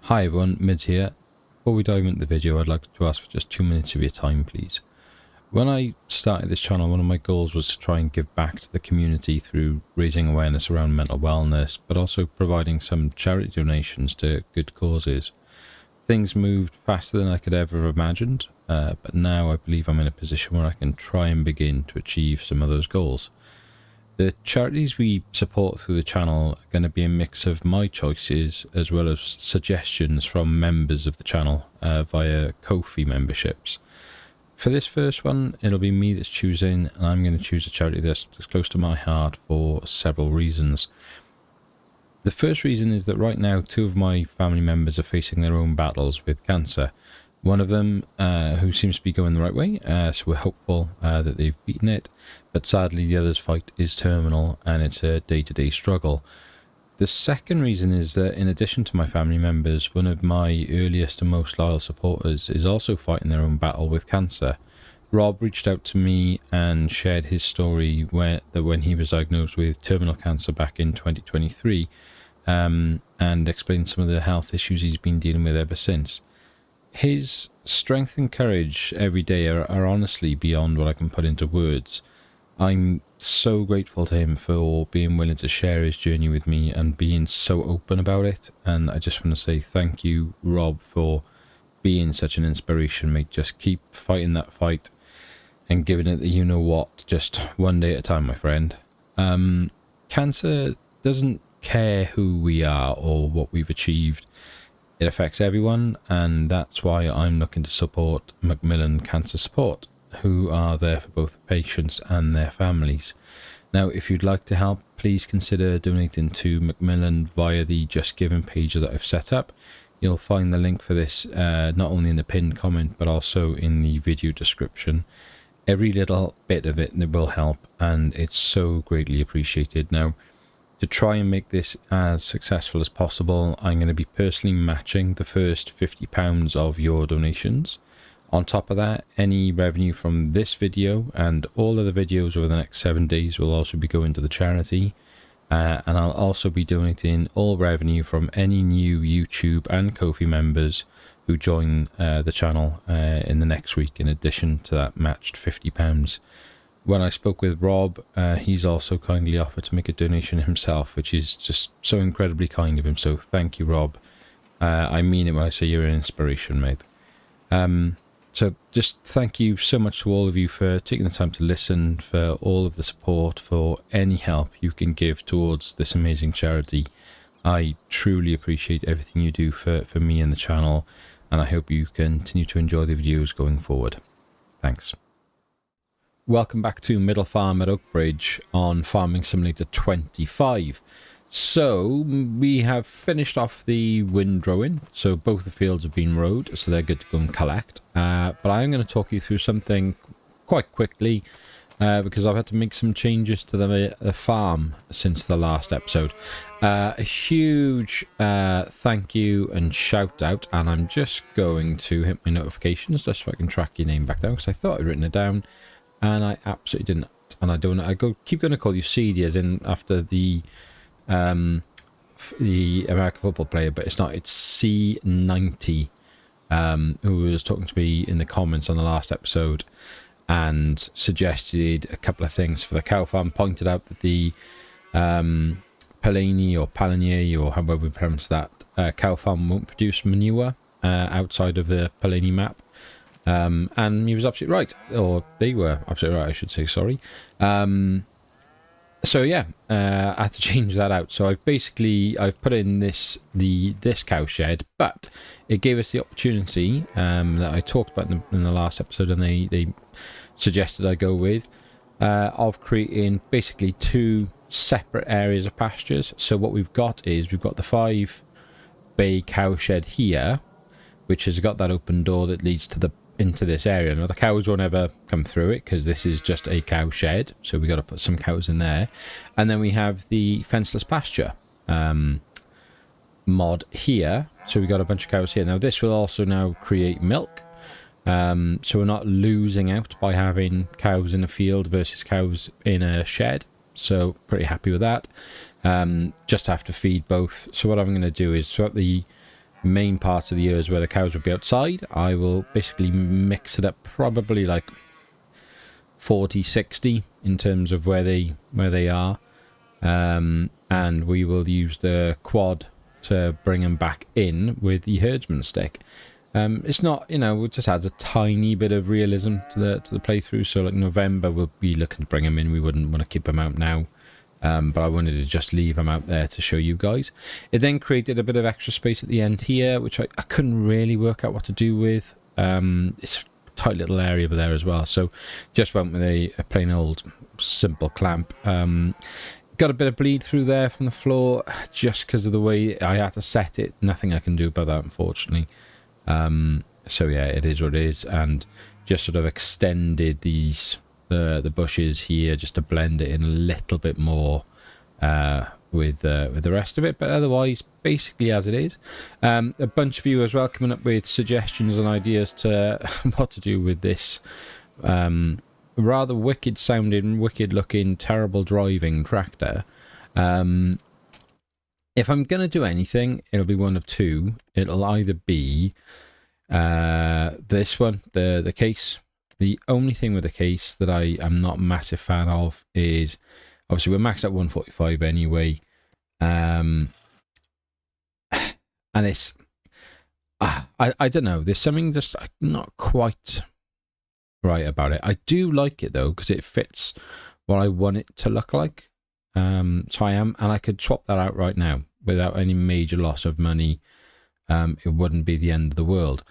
Hi everyone, Mids here. Before we dive into the video, I'd like to ask for just 2 minutes of your time, please. When I started this channel, one of my goals was to try and give back to the community through raising awareness around mental wellness, but also providing some charity donations to good causes. Things moved faster than I could ever have imagined, but now I believe I'm in a position where I can try and begin to achieve some of those goals. The charities we support through the channel are going to be a mix of my choices as well as suggestions from members of the channel via Ko-fi memberships. For this first one, it'll be me that's choosing, and I'm going to choose a charity that's close to my heart for several reasons. The first reason is that right now 2 of my family members are facing their own battles with cancer. One of them who seems to be going the right way, so we're hopeful that they've beaten it, but sadly the other's fight is terminal and it's a day-to-day struggle. The second reason is that in addition to my family members, one of my earliest and most loyal supporters is also fighting their own battle with cancer. Rob reached out to me and shared his story when he was diagnosed with terminal cancer back in 2023 and explained some of the health issues he's been dealing with ever since. His strength and courage every day are honestly beyond what I can put into words. I'm so grateful to him for being willing to share his journey with me and being so open about it. And I just want to say thank you, Rob, for being such an inspiration, mate. Just keep fighting that fight and giving it the you-know-what, just one day at a time, my friend. Cancer doesn't care who we are or what we've achieved. It affects everyone, and that's why I'm looking to support Macmillan Cancer Support, who are there for both patients and their families. Now, if you'd like to help, please consider donating to Macmillan via the Just Giving page that I've set up. You'll find the link for this not only in the pinned comment, but also in the video description. Every little bit of it will help, and it's so greatly appreciated. Now, to try and make this as successful as possible, I'm going to be personally matching the first £50 of your donations. On top of that, any revenue from this video and all of the videos over the next 7 days will also be going to the charity. And I'll also be donating all revenue from any new YouTube and Ko-fi members who join the channel in the next week, in addition to that matched £50. When I spoke with Rob, he's also kindly offered to make a donation himself, which is just so incredibly kind of him. So thank you, Rob. I mean it when I say you're an inspiration, mate. So just thank you so much to all of you for taking the time to listen, for all of the support, for any help you can give towards this amazing charity. I truly appreciate everything you do for me and the channel, and I hope you continue to enjoy the videos going forward. Thanks. Welcome back to Middle Farm at Oakbridge on Farming Simulator 25. So we have finished off the windrowing, so both the fields have been rowed, so they're good to go and collect. But I'm going to talk you through something quite quickly because I've had to make some changes to the farm since the last episode. A huge thank you and shout out, and I'm just going to hit my notifications just so I can track your name back down, because I thought I'd written it down and I absolutely didn't. And I don't. Keep going to call you CD as in after the American football player, but it's not. It's C90, who was talking to me in the comments on the last episode and suggested a couple of things for the cow farm. Pointed out that the Palani or Palanier, or however we pronounce that, cow farm won't produce manure outside of the Palani map. And he was absolutely right, or they were absolutely right, I should say, sorry. So yeah, I had to change that out. So I've put in this cow shed, but it gave us the opportunity that I talked about in the last episode, and they suggested I go with, of creating basically 2 separate areas of pastures. So what we've got the 5 bay cow shed here, which has got that open door that leads into this area. Now the cows won't ever come through it because this is just a cow shed, so we got to put some cows in there. And then we have the fenceless pasture mod here, so we got a bunch of cows here. Now this will also now create milk, so we're not losing out by having cows in a field versus cows in a shed. So pretty happy with that. Just have to feed both. So what I'm going to do is throughout the main parts of the years where the cows would be outside, I will basically mix it up probably like 40-60 in terms of where they are, and we will use the quad to bring them back in with the herdsman stick. It's not, it just adds a tiny bit of realism to the playthrough. So like November we'll be looking to bring them in. We wouldn't want to keep them out now, but I wanted to just leave them out there to show you guys. It then created a bit of extra space at the end here, which I couldn't really work out what to do with. It's tight little area over there as well, so just went with a plain old simple clamp. Got a bit of bleed through there from the floor just because of the way I had to set it. Nothing I can do about that, unfortunately. So yeah, it is what it is, and just sort of extended the bushes here just to blend it in a little bit more with the rest of it, but otherwise basically as it is. A bunch of you as well coming up with suggestions and ideas to what to do with this rather wicked sounding, wicked looking, terrible driving tractor. If I'm gonna do anything, it'll be one of two. It'll either be this one, the case. The only thing with the case that I am not a massive fan of is, obviously we're maxed at 145 anyway, and it's I don't know, there's something just not quite right about it. I do like it though because it fits what I want it to look like. So and I could swap that out right now without any major loss of money. It wouldn't be the end of the world.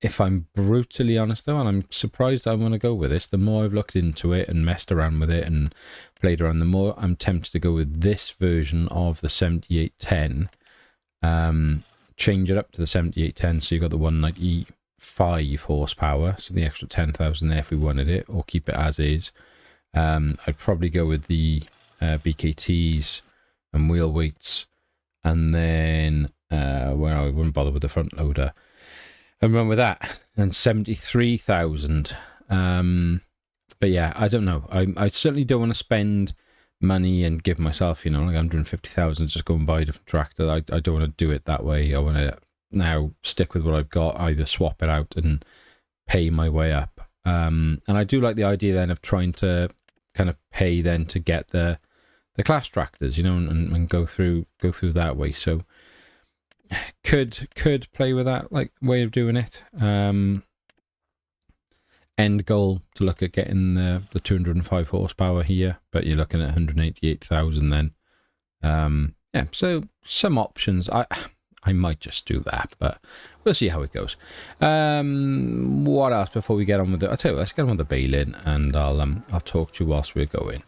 If I'm brutally honest though, and I'm surprised I want to go with this, the more I've looked into it and messed around with it and played around, the more I'm tempted to go with this version of the 7810. Change it up to the 7810, so you've got the 195 horsepower, so the extra 10,000 there if we wanted it, or keep it as is. I'd probably go with the BKTs and wheel weights, and then where I wouldn't bother with the front loader, and run with that. And 73,000. But yeah, I don't know. I certainly don't want to spend money and give myself, like 150,000 just go and buy a different tractor. I don't want to do it that way. I want to now stick with what I've got, either swap it out and pay my way up. And I do like the idea then of trying to kind of pay then to get the class tractors, and go through that way. So could play with that like way of doing it. End goal to look at getting the 205 horsepower here, but you're looking at 188,000 then. Yeah, so some options. I might just do that, but we'll see how it goes. What else before we get on with it? I'll tell you what, let's get on with the baling, and I'll talk to you whilst we're going.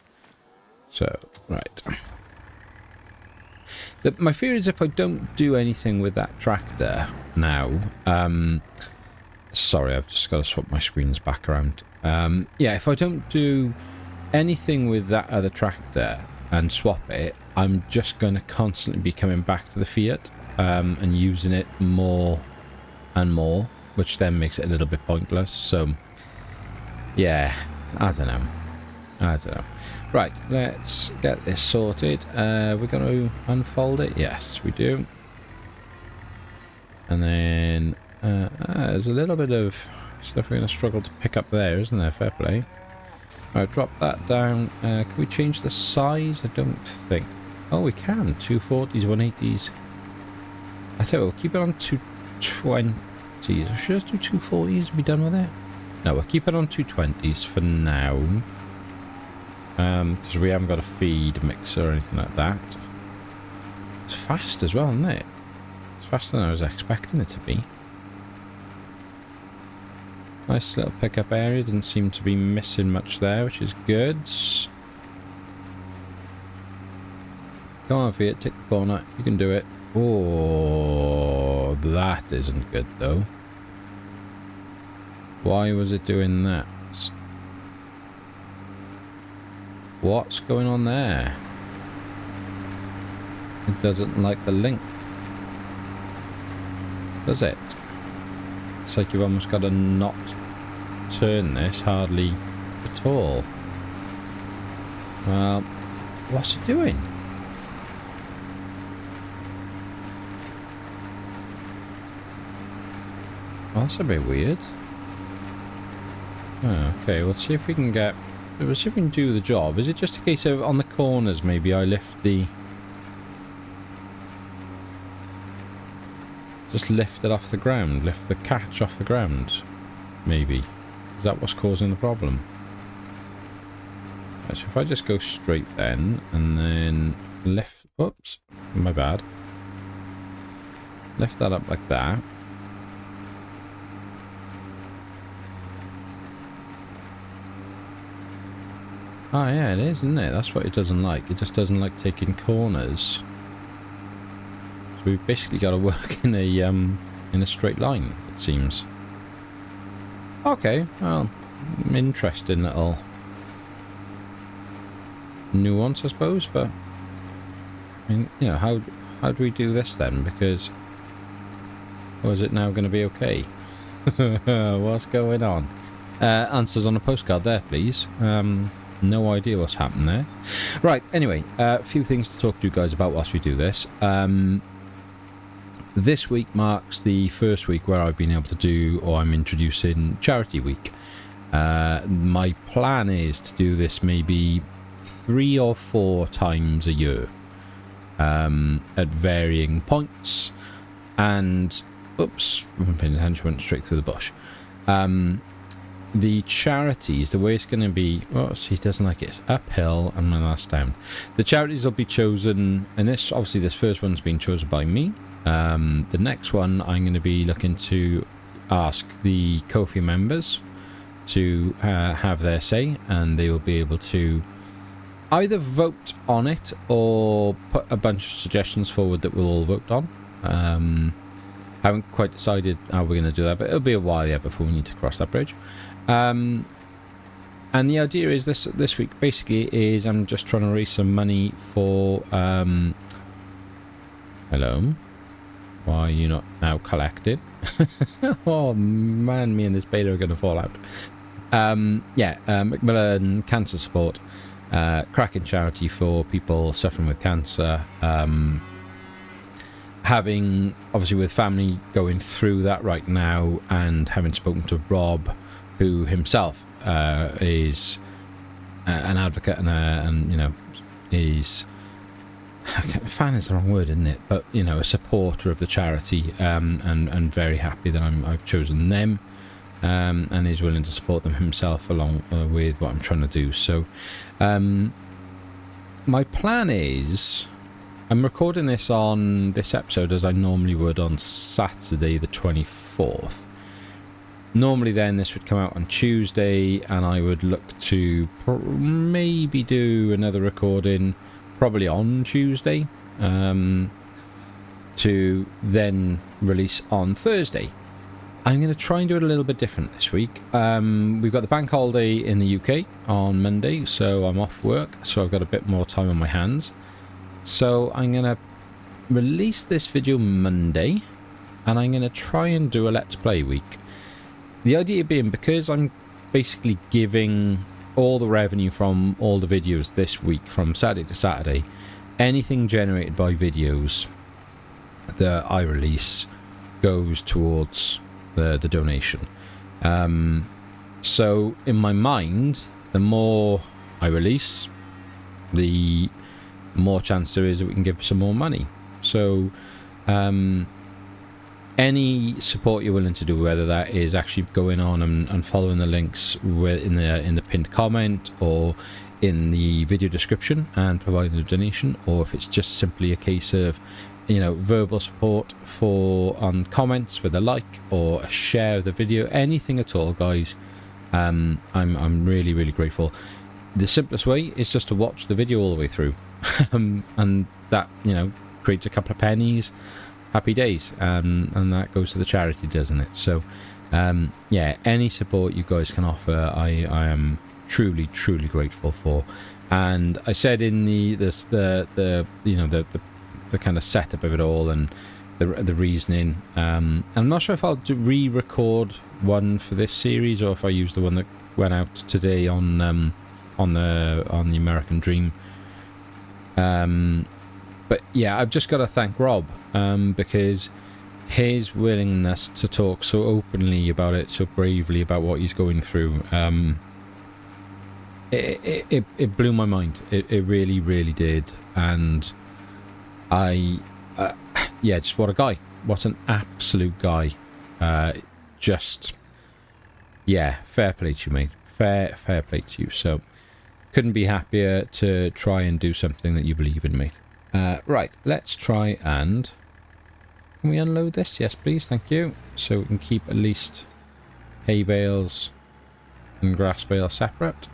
So, right. My fear is if I don't do anything with that tractor now, sorry, I've just got to swap my screens back around. Yeah, if I don't do anything with that other tractor and swap it, I'm just going to constantly be coming back to the Fiat and using it more and more, which then makes it a little bit pointless. So, yeah, I don't know. Right, let's get this sorted. We're going to unfold it. Yes, we do. And then there's a little bit of stuff we're going to struggle to pick up there, isn't there? Fair play. Alright, drop that down. Can we change the size? I don't think. Oh, we can. 240s, 180s. I tell you, we'll keep it on 220s. Should I just do 240s and be done with it? No, we'll keep it on 220s for now. Because we haven't got a feed mixer or anything like that. It's fast as well, isn't it? It's faster than I was expecting it to be. Nice little pickup area. Didn't seem to be missing much there, which is good. Come on, Fiat, take the corner. You can do it. Oh, that isn't good, though. Why was it doing that? What's going on there? It doesn't like the link, does it? It's like you've almost got to not turn this hardly at all. Well, what's it doing? Oh, that's a bit weird. Oh, okay, we'll see if we can get... We'll see if we can do the job. Is it just a case of on the corners maybe I lift the... Just lift it off the ground? Lift the catch off the ground? Maybe. Is that what's causing the problem? Right, so if I just go straight then, and then lift... Oops, my bad. Lift that up like that. Oh yeah, it is, isn't it? That's what it doesn't like. It just doesn't like taking corners. So we've basically got to work in a straight line, it seems. Okay, well, interesting little nuance, I suppose. But I mean, you know, how do we do this then? Because, or is it now going to be okay? What's going on? Answers on a postcard there, please. No idea what's happened there. Right, anyway, a few things to talk to you guys about whilst we do this. This week marks the first week where I've been able to do, or I'm introducing Charity Week. My plan is to do this maybe 3 or 4 times a year at varying points. And, oops, I wasn't paying attention, went straight through the bush. The charities, the way it's going to be... Oh, see, he doesn't like it. It's uphill and then that's down. The charities will be chosen, and this, obviously, this first one's been chosen by me. The next one, I'm going to be looking to ask the Ko-fi members to have their say, and they will be able to either vote on it or put a bunch of suggestions forward that we'll all vote on. Haven't quite decided how we're going to do that, but it'll be a while yet before we need to cross that bridge. And the idea is this week basically is I'm just trying to raise some money for hello, why are you not now collected? Oh man, me and this beta are going to fall out. Macmillan Cancer Support, cracking charity for people suffering with cancer. Having, obviously with family going through that right now, and having spoken to Rob, who himself is an advocate and you know, is... fan is the wrong word, isn't it? But, you know, a supporter of the charity, and very happy that I've chosen them, and is willing to support them himself along with what I'm trying to do. So, my plan is... I'm recording this on this episode as I normally would on Saturday the 24th. Normally then this would come out on Tuesday, and I would look to maybe do another recording probably on Tuesday to then release on Thursday. I'm going to try and do it a little bit different this week. We've got the bank holiday in the UK on Monday, so I'm off work, so I've got a bit more time on my hands. So I'm going to release this video Monday, and I'm going to try and do a Let's Play week. The idea being, because I'm basically giving all the revenue from all the videos this week, from Saturday to Saturday, anything generated by videos that I release goes towards the donation. So in my mind, the more I release, the more chance there is that we can give some more money. So any support you're willing to do, whether that is actually going on and following the links in the pinned comment or in the video description and providing a donation, or if it's just simply a case of, you know, verbal support on comments with a like or a share of the video, anything at all, guys, I'm really, really grateful. The simplest way is just to watch the video all the way through. And that, you know, creates a couple of pennies, happy days, and that goes to the charity, doesn't it? So yeah, any support you guys can offer, I am truly grateful for. And I said in the you know, the kind of setup of it all and the reasoning, I'm not sure if I'll re-record one for this series or if I use the one that went out today on the American Dream. But yeah, I've just got to thank Rob, because his willingness to talk so openly about it, so bravely about what he's going through, it blew my mind. It really, really did. And yeah, just what a guy. What an absolute guy. Just, yeah, fair play to you, mate. Fair play to you. So, couldn't be happier to try and do something that you believe in, mate. Right, let's try and... Can we unload this? Yes, please. Thank you. So we can keep at least hay bales and grass bales separate.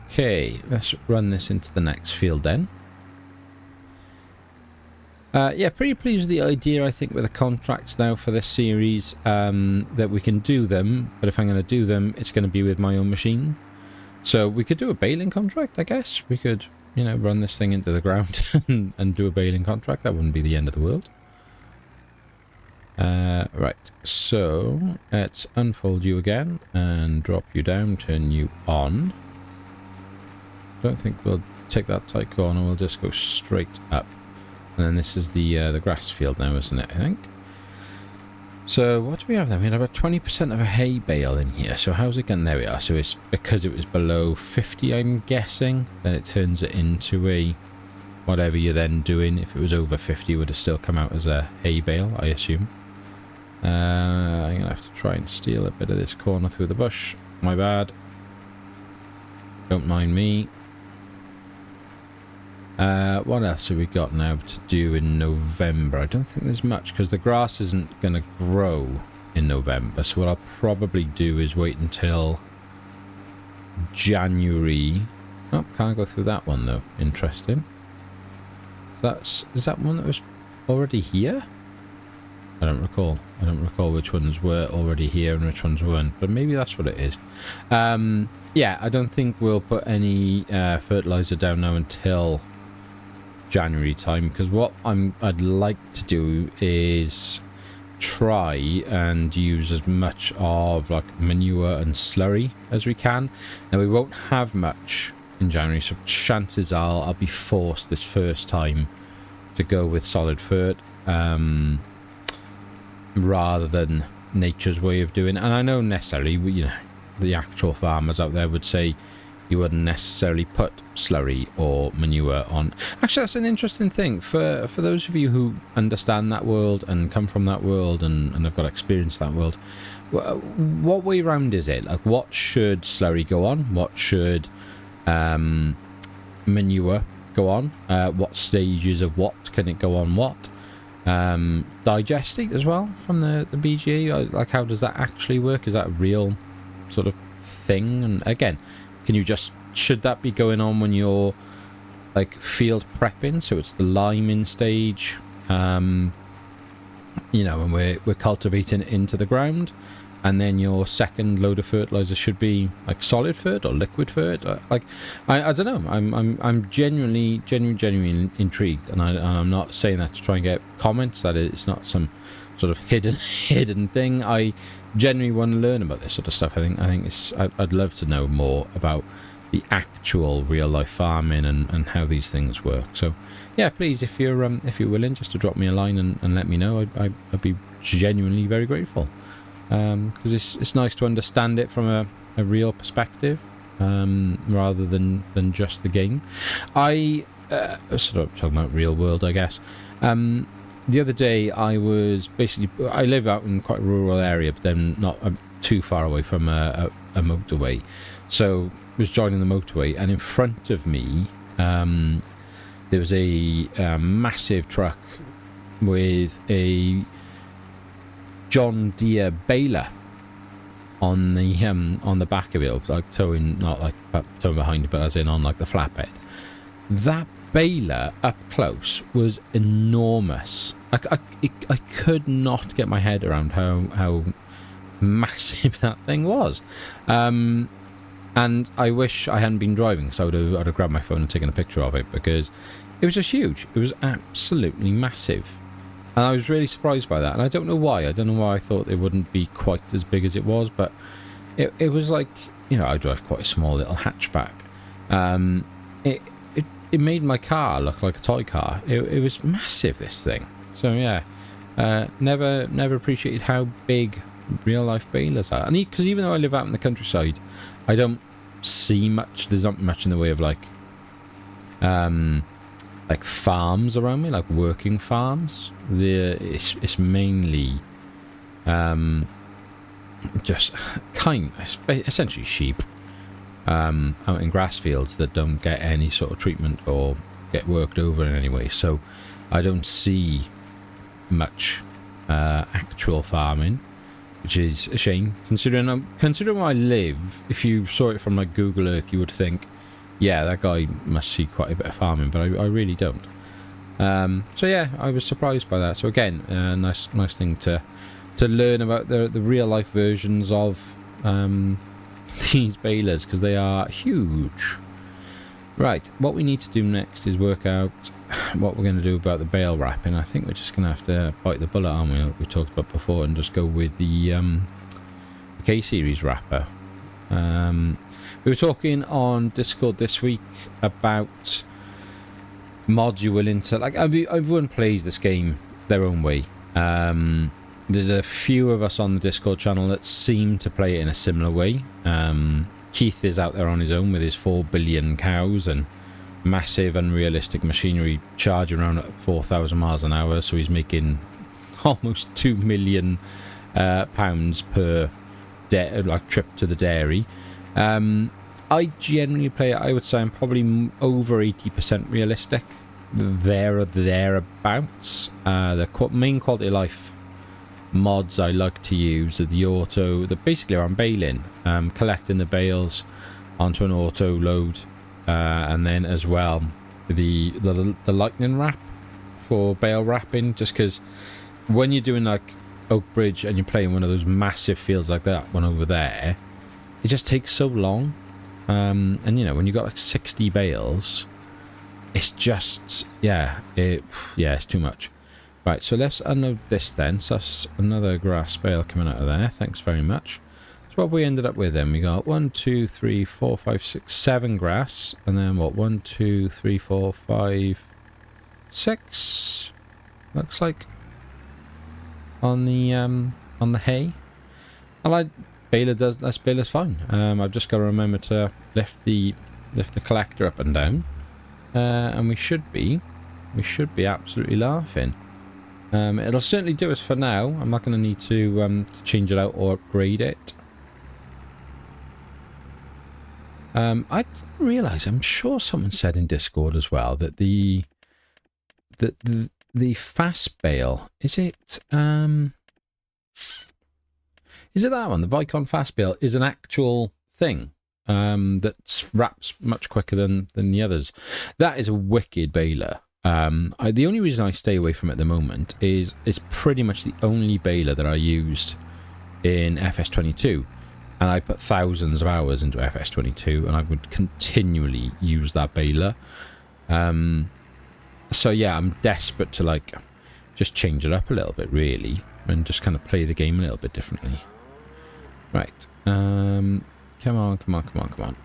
Okay, let's run this into the next field then. Yeah, pretty pleased with the idea, I think, with the contracts now for this series, that we can do them, but if I'm going to do them, it's going to be with my own machine. So we could do a baling contract, I guess. We could, you know, run this thing into the ground and do a baling contract. That wouldn't be the end of the world. Right, so let's unfold you again and drop you down, turn you on. Don't think we'll take that tight corner, we'll just go straight up. And then this is the grass field now, isn't it, I think? So what do we have then? We have about 20% of a hay bale in here. So how's it going? There we are. So it's because it was below 50, I'm guessing. Then it turns it into a... Whatever you're then doing. If it was over 50, it would have still come out as a hay bale, I assume. I'm going to have to try and steal a bit of this corner through the bush. My bad. Don't mind me. What else have we got now to do in November? I don't think there's much because the grass isn't going to grow in November. So what I'll probably do is wait until January. Oh, can't go through that one though. Interesting. Is that one that was already here? I don't recall. I don't recall which ones were already here and which ones weren't, but maybe that's what it is. Yeah, I don't think we'll put any fertilizer down now until January time, because what I'd like to do is try and use as much of like manure and slurry as we can. Now we won't have much in January, so chances are I'll be forced this first time to go with solid fert rather than nature's way of doing it. And I know necessarily, you know, the actual farmers out there would say you wouldn't necessarily put slurry or manure on. Actually, that's an interesting thing for those of you who understand that world and come from that world and have got experience that world. What way round is it? Like, what should slurry go on? What should manure go on? What stages of what can it go on what? Digestate as well from the BGA? Like, how does that actually work? Is that a real sort of thing? And again, can you just, should that be going on when you're like field prepping? So it's the liming stage, you know, when we're cultivating it into the ground, and then your second load of fertilizer should be like solid fert or liquid fert. Like, I don't know. I'm genuinely intrigued, and I'm not saying that to try and get comments. That it's not some sort of hidden thing. I genuinely want to learn about this sort of stuff. I think I'd love to know more about the actual real life farming and how these things work. So yeah, please, if you're willing, just to drop me a line and let me know, I'd be genuinely very grateful. Because it's nice to understand it from a real perspective, rather than just the game. I sort of talking about real world, I guess. The other day I live out in quite a rural area, but then not too far away from a motorway. So I was joining the motorway, and in front of me there was a massive truck with a John Deere baler on the back of it, like towing, not like towing behind it, but as in on like the flatbed. That baler up close was enormous. I could not get my head around how massive that thing was. And I wish I hadn't been driving, so I'd have grabbed my phone and taken a picture of it, because it was just huge. It was absolutely massive. And I was really surprised by that. And I don't know why. I don't know why I thought it wouldn't be quite as big as it was. But it was like, you know, I drive quite a small little hatchback. It made my car look like a toy car. It was massive, this thing. So yeah, Never appreciated how big real life balers are. And because even though I live out in the countryside, I don't see much. There's not much in the way of like farms around me, like working farms. It's mainly just essentially sheep out in grass fields that don't get any sort of treatment or get worked over in any way. So I don't see much actual farming, which is a shame considering where I live. If you saw it from like Google Earth, you would think, yeah, that guy must see quite a bit of farming, but I really don't. So yeah, I was surprised by that. So again, nice thing to learn about the real life versions of these balers, because they are huge. Right, what we need to do next is work out what we're going to do about the bale wrapping. I think we're just going to have to bite the bullet, aren't we, like we talked about before, and just go with the K-series wrapper. We were talking on Discord this week about mods you're willing to... Like, everyone plays this game their own way. There's a few of us on the Discord channel that seem to play it in a similar way. Keith is out there on his own with his 4 billion cows and massive unrealistic machinery charging around at 4,000 miles an hour, so he's making almost 2 million pounds per trip to the dairy. I generally play it, I would say I'm probably over 80% realistic, there or thereabouts. The main quality of life mods I like to use are the auto, basically I'm baling, collecting the bales onto an auto load, and then as well the lightning wrap for bale wrapping, just because when you're doing like Oakbridge and you're playing one of those massive fields like that one over there, it just takes so long, and you know, when you've got like 60 bales, it's just it's too much. Right, so let's unload this then. So that's another grass bale coming out of there. Thanks very much. So what have we ended up with then? We got 1, 2, 3, 4, 5, 6, 7 grass. And then what? 1, 2, 3, 4, 5, 6. Looks like on the hay. I like that's baler's fine. I've just got to remember to lift the collector up and down. And we should be absolutely laughing. It'll certainly do us for now. I'm not going to need to change it out or upgrade it. I didn't realise, I'm sure someone said in Discord as well, that the fast bale, is it that one? The Vicon fast bale is an actual thing that wraps much quicker than the others. That is a wicked baler. The only reason I stay away from it at the moment is it's pretty much the only baler that I used in FS22, and I put thousands of hours into FS22, and I would continually use that baler. So yeah, I'm desperate to like just change it up a little bit really, and just kind of play the game a little bit differently. Right, come on.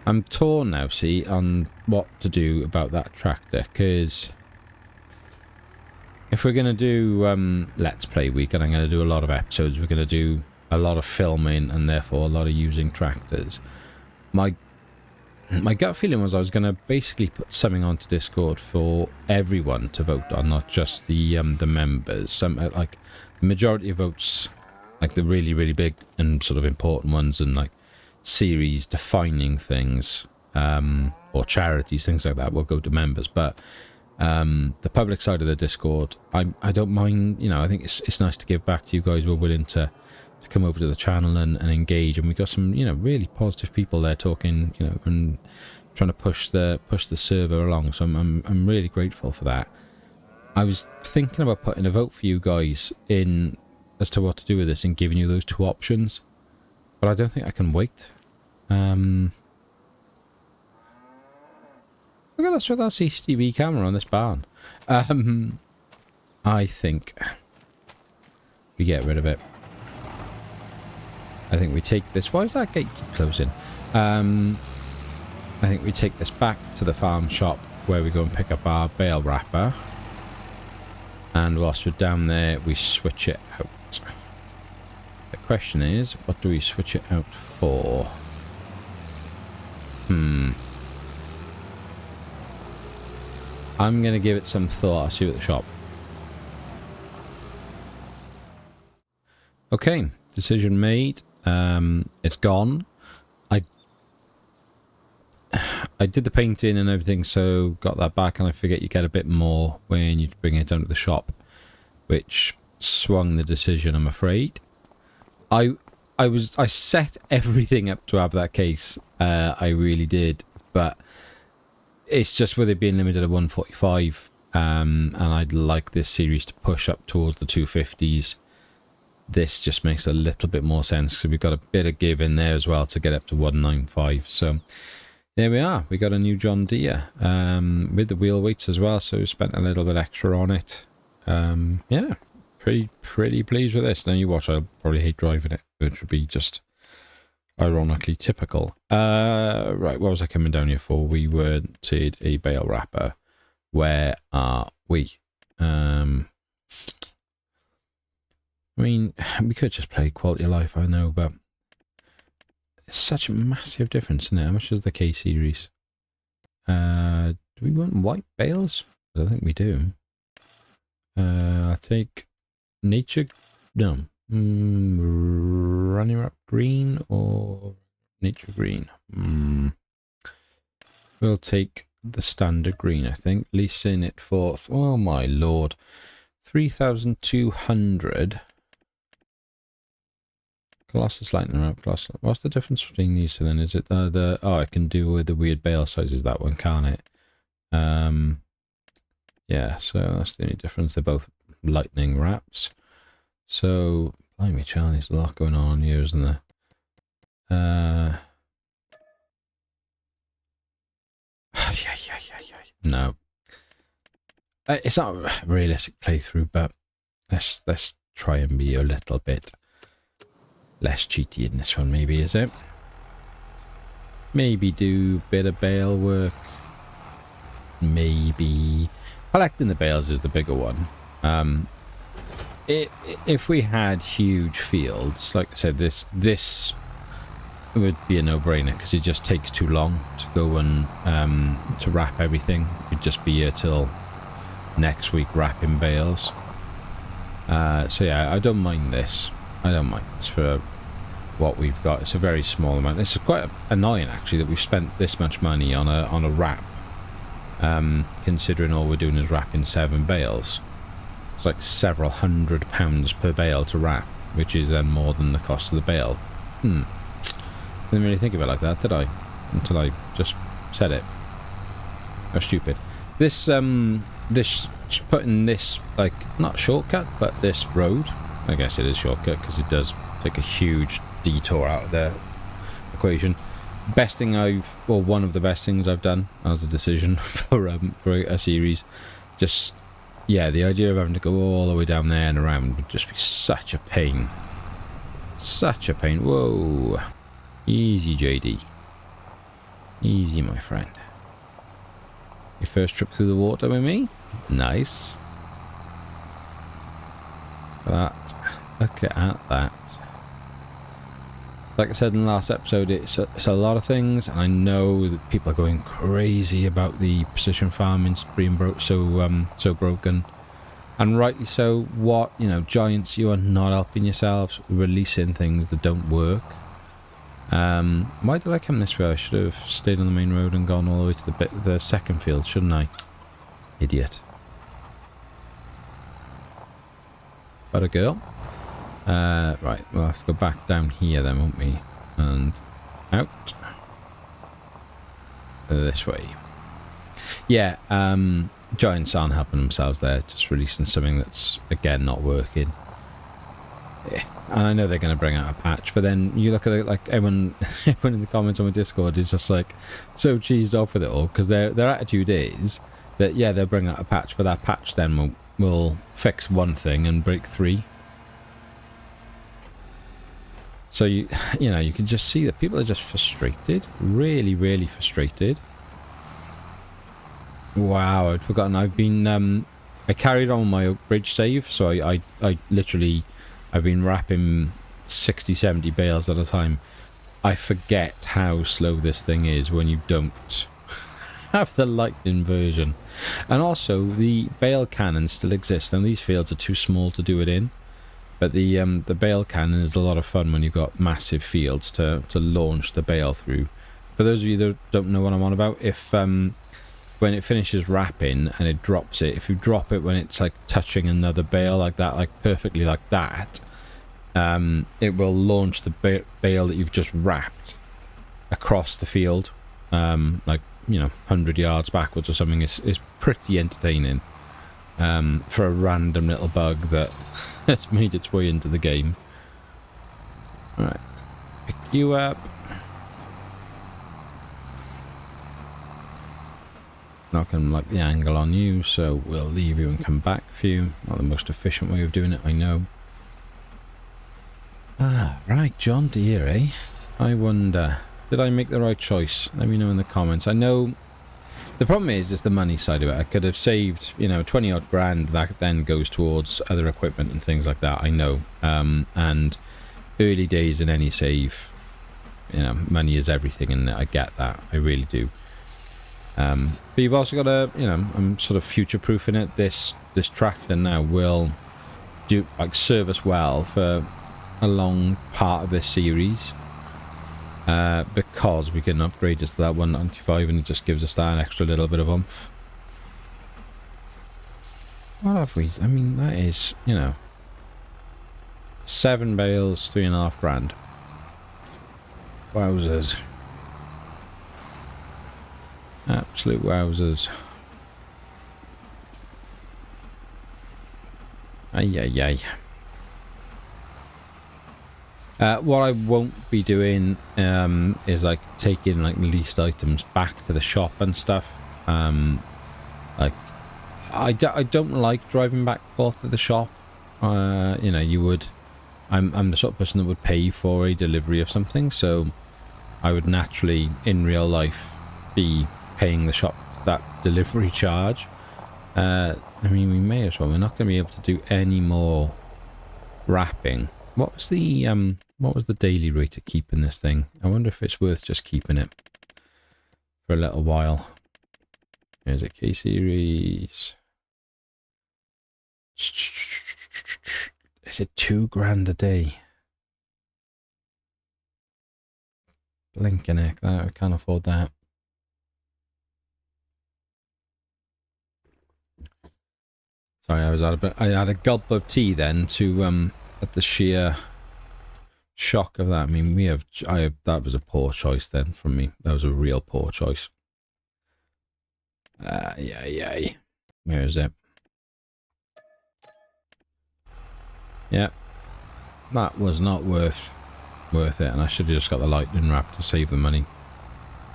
I'm torn now, see, on what to do about that tractor, because if we're going to do Let's Play Week, and I'm going to do a lot of episodes, we're going to do a lot of filming, and therefore a lot of using tractors. My gut feeling was I was going to basically put something onto Discord for everyone to vote on, not just the members. Some like the majority of votes, like the really, really big and sort of important ones, and like series defining things or charities, things like that, will go to members. But the public side of the Discord, I don't mind, you know. I think it's nice to give back to you guys who are willing to come over to the channel and engage, and we got some, you know, really positive people there talking, you know, and trying to push the server along. So I'm really grateful for that. I was thinking about putting a vote for you guys in as to what to do with this and giving you those two options, but I don't think I can wait. Look at us with our CCTV camera on this barn. I think we get rid of it. I think we take this. Why does that gate keep closing? I think we take this back to the farm shop, where we go and pick up our bale wrapper. And whilst we're down there, we switch it out. The question is, what do we switch it out for? I'm going to give it some thought. I'll see you at the shop. Okay, decision made. It's gone. I did the painting and everything, so got that back, and I forget you get a bit more when you bring it down to the shop, which swung the decision, I'm afraid. I set everything up to have that case. I really did, but it's just with it being limited at 145, and I'd like this series to push up towards the 250s. This just makes a little bit more sense, so we've got a bit of give in there as well to get up to 195. So there we are. We got a new John Deere with the wheel weights as well, so we spent a little bit extra on it. Yeah, pretty pleased with this. Now you watch, I'll probably hate driving it, which would be just ironically typical. Right, what was I coming down here for? We wanted a bale wrapper. Where are we? I mean, we could just play quality of life, I know, but it's such a massive difference, isn't it? How much is the K series? Do we want white bales? I don't think we do. I'll take nature. No. Running up green or nature green? We'll take the standard green, I think. Leasing it for, oh my lord, 3,200. Colossus Lightning Round, Colossus. What's the difference between these two then? Is it the oh, I can do with the weird bale sizes, that one, can't it? Yeah, so that's the only difference. They're both lightning wraps. So, blimey, Charlie, there's a lot going on here, isn't there? No. It's not a realistic playthrough, but let's try and be a little bit less cheaty in this one, maybe, is it? Maybe do a bit of bale work. Maybe collecting the bales is the bigger one. If we had huge fields, like I said, this would be a no-brainer because it just takes too long to go and to wrap everything. We'd just be here till next week wrapping bales. So yeah, I don't mind this. I don't mind this for what we've got. It's a very small amount. It's quite annoying actually that we've spent this much money on a wrap, considering all we're doing is wrapping 7 bales. It's like several £100 per bale to wrap, which is then more than the cost of the bale. Didn't really think of it like that, did I? Until I just said it. How stupid. This putting this, like, not shortcut, but this road, I guess it is shortcut because it does take a huge detour out of the equation. Best thing one of the best things I've done as a decision for a series. Just, yeah, the idea of having to go all the way down there and around would just be such a pain. Such a pain. Whoa. Easy, JD. Easy, my friend. Your first trip through the water with me? Nice. Look at that. Like I said in the last episode, it's a lot of things, and I know that people are going crazy about the precision farming being so broken, and rightly so. What, giants, you are not helping yourselves, releasing things that don't work. Why did I come this way? I should have stayed on the main road and gone all the way to the second field, shouldn't I? Idiot. But a girl. Right, we'll have to go back down here then, won't we? And out. This way. Yeah, giants aren't helping themselves there, just releasing something that's, again, not working. And I know they're going to bring out a patch, but then you look at it, like everyone in the comments on my Discord is just like so cheesed off with it all, because their attitude is that, yeah, they'll bring out a patch, but that patch then will fix one thing and break 3. So you can just see that people are just frustrated, really, really frustrated. Wow, I'd forgotten. I've been, I carried on my Oakbridge save, so I literally, I've been wrapping 60, 70 bales at a time. I forget how slow this thing is when you don't have the lightning version. And also, the bale cannons still exist, and these fields are too small to do it in. But the bale cannon is a lot of fun when you've got massive fields to launch the bale through. For those of you that don't know what I'm on about, if when it finishes wrapping and it drops it, if you drop it when it's like touching another bale like that, like perfectly like that, it will launch the bale that you've just wrapped across the field, like, you know, 100 yards backwards or something. Is pretty entertaining for a random little bug that has made its way into the game. Alright, pick you up. Not going to like the angle on you, so we'll leave you and come back for you. Not the most efficient way of doing it, I know. Ah, right, John Deere, eh? I wonder, did I make the right choice? Let me know in the comments. I know the problem is the money side of it. I could have saved, you know, 20 odd grand that then goes towards other equipment and things like that, I know. And early days in any save, you know, money is everything, and I get that, I really do. But you've also got to, you know, I'm sort of future-proofing it. This tractor now will do, like, serve us well for a long part of this series, because we can upgrade it to that 195 and it just gives us that extra little bit of oomph. What have we? I mean, that is, you know, 7 bales, 3.5 grand. Wowzers. Absolute wowzers. Ay, ay, ay. What I won't be doing is like taking like leased items back to the shop and stuff. Like I don't like driving back and forth to the shop. You know, you would. I'm the sort of person that would pay for a delivery of something, so I would naturally in real life be paying the shop that delivery charge. I mean, we may as well. We're not going to be able to do any more wrapping. What was the daily rate of keeping this thing? I wonder if it's worth just keeping it for a little while. Here's a K series. Is it 2 grand a day? Blinking heck, that I can't afford that. Sorry, I had a gulp of tea then to at the sheer shock of that. I mean, that was a poor choice then from me. That was a real poor choice. Yeah. Where is it? Yeah. That was not worth it, and I should have just got the lightning wrap to save the money.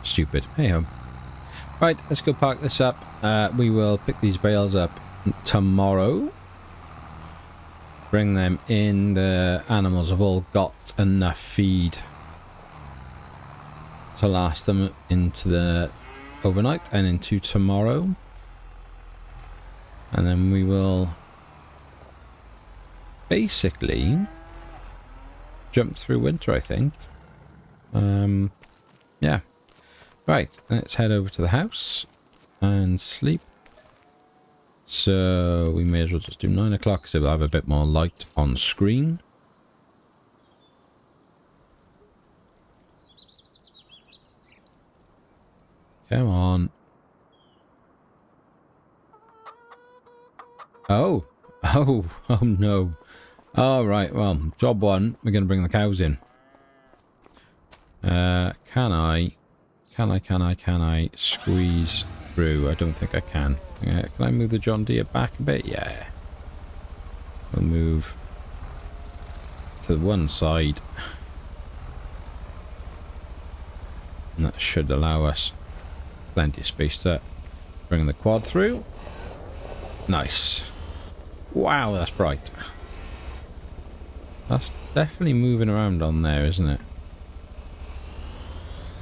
Stupid. Hey ho. Right, let's go park this up. We will pick these bales up tomorrow. Bring them in. The animals have all got enough feed to last them into the overnight and into tomorrow. And then we will basically jump through winter, I think. Yeah. Right, let's head over to the house and sleep. So we may as well just do 9 o'clock so we'll have a bit more light on screen. Come on. Oh no. All right, well, job 1, we're going to bring the cows in. Can I squeeze through? I don't think I can. Can I move the John Deere back a bit? Yeah. We'll move to one side. And that should allow us plenty of space to bring the quad through. Nice. Wow, that's bright. That's definitely moving around on there, isn't it?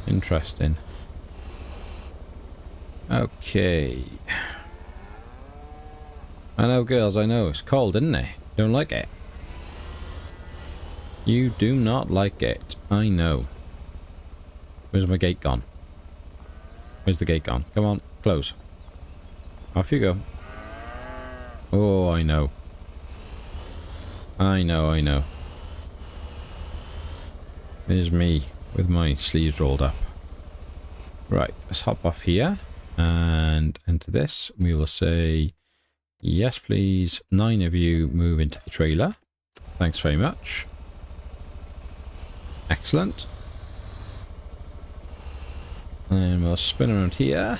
Interesting. Okay. I know, girls, I know. It's cold, isn't it? Don't like it. You do not like it. I know. Where's my gate gone? Where's the gate gone? Come on, close. Off you go. Oh, I know. I know, I know. There's me with my sleeves rolled up. Right, let's hop off here and enter this. We will say, yes, please. 9 of you move into the trailer. Thanks very much. Excellent. And we'll spin around here.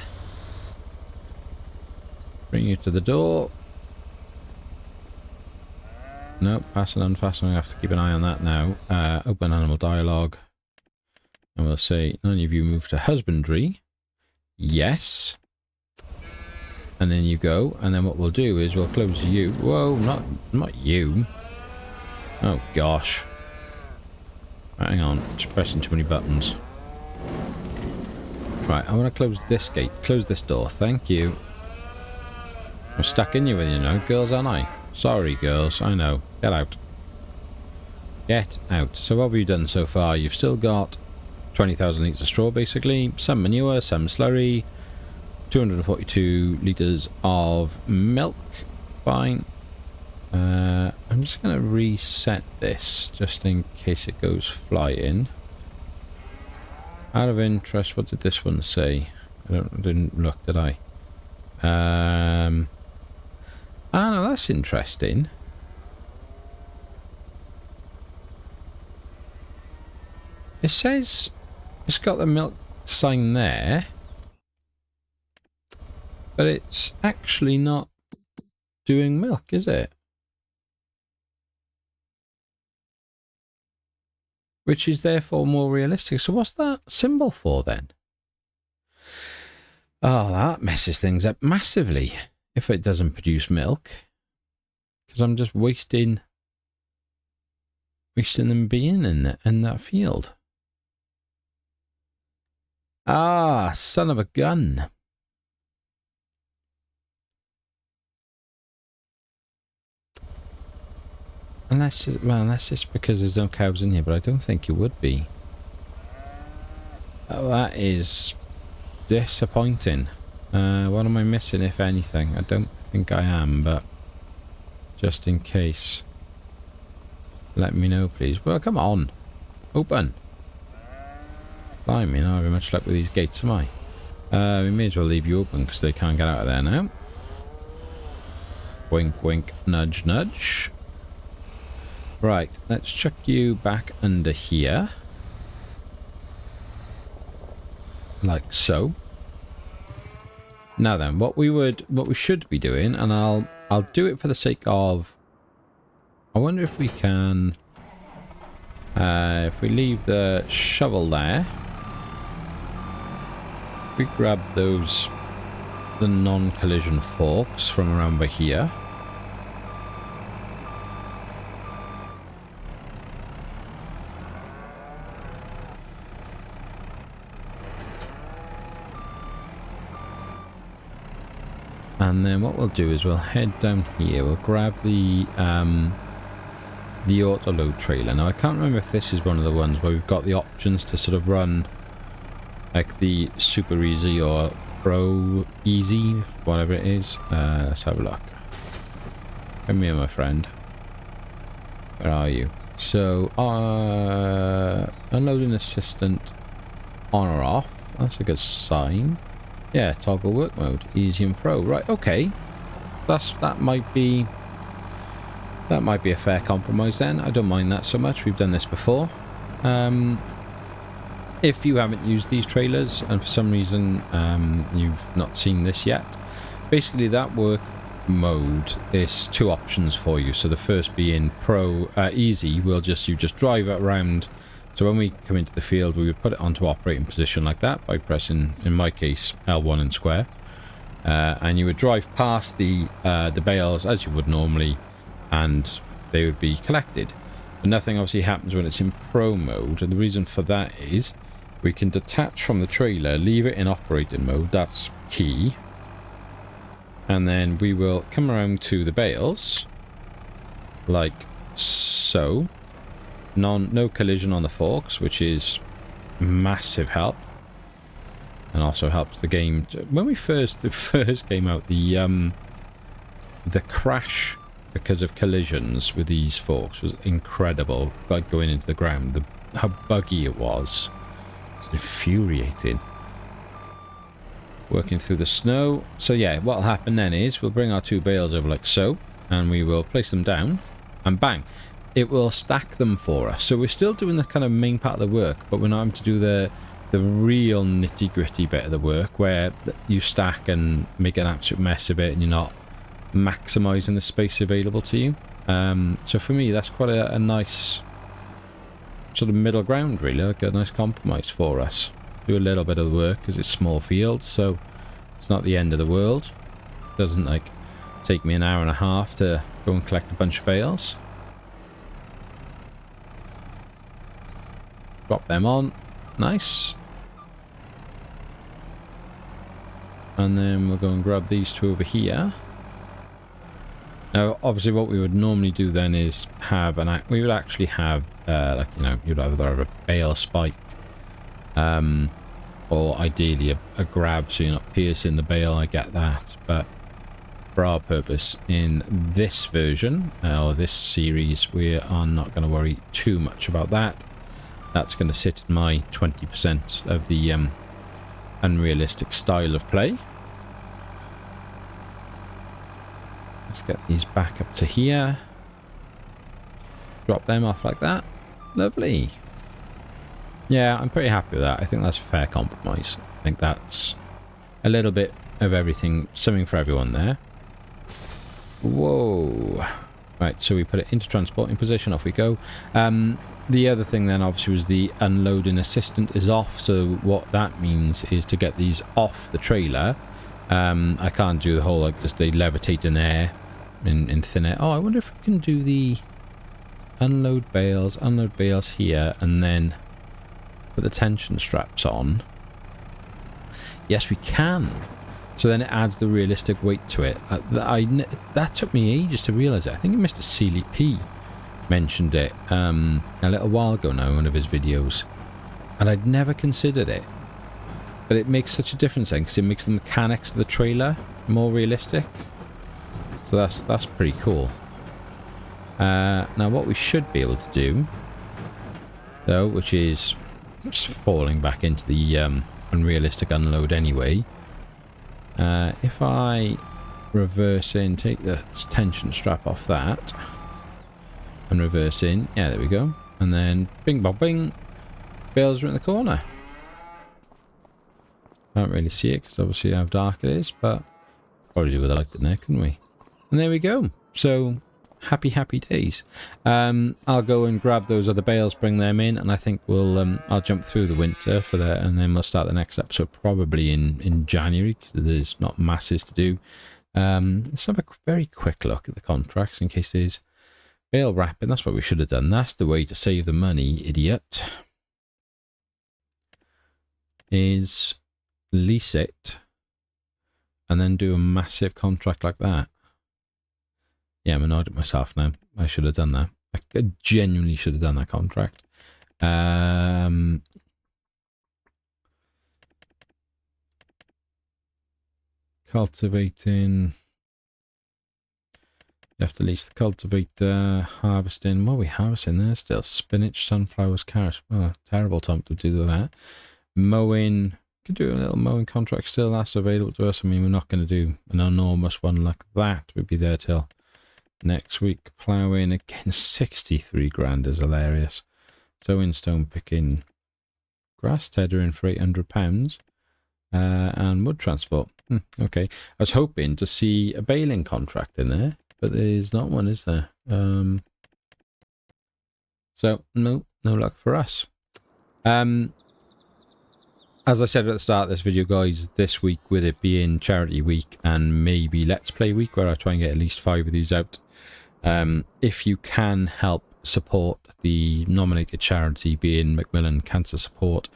Bring you to the door. No, fasten, unfasten. I have to keep an eye on that now. Open animal dialogue. And we'll say, 9 of you move to husbandry. Yes. And then you go. And then what we'll do is we'll close you. Whoa, not you. Oh, gosh. Right, hang on. Just pressing too many buttons. Right, I want to close this gate. Close this door. Thank you. I'm stuck in you with you now. Girls, aren't I? Sorry, girls. I know. Get out. Get out. So what have you done so far? You've still got 20,000 litres of straw, basically. Some manure, some slurry. 242 litres of milk. Fine. I'm just going to reset this, just in case it goes flying. Out of interest, what did this one say? I didn't look, did I? Ah, no, that's interesting. It says it's got the milk sign there, but it's actually not doing milk, is it? Which is therefore more realistic. So what's that symbol for then? Oh, that messes things up massively if it doesn't produce milk. Because I'm just wasting them being in that field. Ah, son of a gun. Unless it's because there's no cows in here, but I don't think it would be. Oh, that is disappointing. What am I missing, if anything? I don't think I am, but just in case, let me know, please. Well, come on. Open. Blimey, not having much luck with these gates, am I? We may as well leave you open because they can't get out of there now. Wink, wink, nudge, nudge. Right, let's chuck you back under here. Like so. Now then, what we should be doing, and I'll do it for the sake of, I wonder if we can, if we leave the shovel there, we grab the non-collision forks from around by here. And then what we'll do is we'll head down here. We'll grab the auto-load trailer. Now, I can't remember if this is one of the ones where we've got the options to sort of run like the super easy or pro easy, whatever it is. Let's have a look. Come here, my friend. Where are you? So, unloading assistant on or off. That's a good sign. Yeah, toggle work mode, easy and pro. Right, okay. That might be a fair compromise then. I don't mind that so much. We've done this before. If you haven't used these trailers and for some reason you've not seen this yet, basically that work mode is 2 options for you. So the first being pro easy, you just drive it around. So when we come into the field, we would put it onto operating position like that by pressing, in my case, L1 and square. And you would drive past the bales as you would normally, and they would be collected. But nothing obviously happens when it's in pro mode, and the reason for that is We can detach from the trailer, leave it in operating mode. That's key. And then we will come around to the bales, like so. No collision on the forks, which is massive help, and also helps the game. When we first came out, the crash because of collisions with these forks was incredible. Like going into the ground, how buggy it was. It's infuriating. Working through the snow. So yeah, what'll happen then is we'll bring our 2 bales over like so, and we will place them down, and bang, it will stack them for us. So we're still doing the kind of main part of the work, but we're not having to do the real nitty-gritty bit of the work where you stack and make an absolute mess of it, and you're not maximizing the space available to you. So for me, that's quite a nice sort of middle ground, really, like a nice compromise for us. Do a little bit of the work because it's small fields, so it's not the end of the world. It doesn't like take me an hour and a half to go and collect a bunch of bales. Drop them on. Nice. And then we'll go and grab these 2 over here. Now, obviously, what we would normally do then is have we would actually have, like, you know, you'd either have a bale spike, or ideally a grab so you're not piercing the bale. I get that, but for our purpose in this version, or this series, we are not going to worry too much about that. That's going to sit in my 20% of the unrealistic style of play. Let's get these back up to here. Drop them off like that. Lovely. Yeah, I'm pretty happy with that. I think that's a fair compromise. I think that's a little bit of everything, something for everyone there. Whoa. Right, so we put it into transporting position. Off we go. The other thing then obviously was the unloading assistant is off. So what that means is to get these off the trailer. I can't do the whole, like, just they levitate in air, in thin air. Oh, I wonder if we can do the unload bales here, and then put the tension straps on. Yes, we can. So then it adds the realistic weight to it. That took me ages to realise it. I think Mr. Sealy P mentioned it a little while ago now in one of his videos, and I'd never considered it. But it makes such a difference then, because it makes the mechanics of the trailer more realistic. So that's pretty cool. Now what we should be able to do, though, which is just falling back into the unrealistic unload anyway. If I reverse in, take the tension strap off that, and reverse in, yeah, there we go. And then bing bong bing, bales are in the corner. Can't really see it because obviously how dark it is, but probably do with a light in there, couldn't we? And there we go. So happy days. I'll go and grab those other bales, bring them in, and I think we'll I'll jump through the winter for that, and then we'll start the next episode probably in January, because there's not masses to do. Let's have a very quick look at the contracts in case there's bale wrapping. That's what we should have done. That's the way to save the money, idiot. Is lease it and then do a massive contract like that. Yeah, I'm annoyed at myself now. I should have done that. I genuinely should have done that contract. Cultivating. You have to lease the cultivator. Harvesting. What are we harvesting there still? Spinach, sunflowers, carrots. Oh, terrible time to do that. Mowing. Could do a little mowing contract still. That's available to us. I mean, we're not going to do an enormous one like that. We'll be there till next week. Ploughing. Again, 63 grand is hilarious. Sowing, stone picking. Grass teddering for £800. And wood transport. Okay. I was hoping to see a baling contract in there, but there's not one, is there? So, no luck for us. As I said at the start of this video, guys, this week, with it being charity week and maybe Let's Play week, where I try and get at least 5 of these out, if you can help support the nominated charity being Macmillan Cancer Support,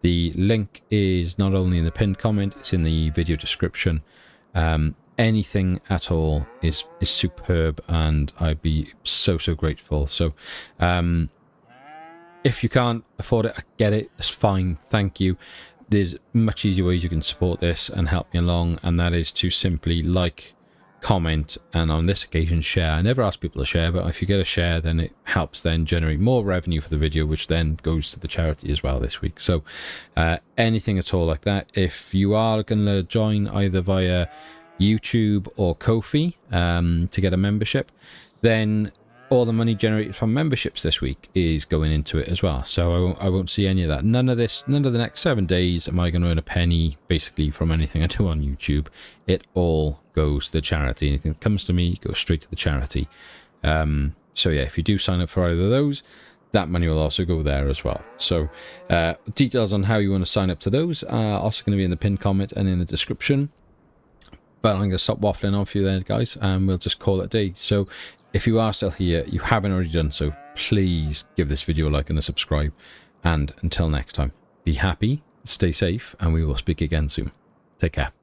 The link is not only in the pinned comment, it's in the video description. Anything at all is superb, and I'd be so grateful. So if you can't afford it, I get it, it's fine, thank you. There's much easier ways you can support this and help me along, and that is to simply like, comment, and on this occasion share. I never ask people to share, but if you get a share, then it helps then generate more revenue for the video, which then goes to the charity as well this week. So anything at all like that. If you are going to join either via YouTube or Ko-fi to get a membership, then all the money generated from memberships this week is going into it as well. So I won't see any of that. None of the next 7 days am I going to earn a penny basically from anything I do on YouTube. It all goes to the charity. Anything that comes to me goes straight to the charity. So yeah, if you do sign up for either of those, that money will also go there as well. So details on how you want to sign up to those are also going to be in the pinned comment and in the description. But I'm going to stop waffling on for you there, guys, and we'll just call it a day. So if you are still here, you haven't already done so, please give this video a like and a subscribe. And until next time, be happy, stay safe, and we will speak again soon. Take care.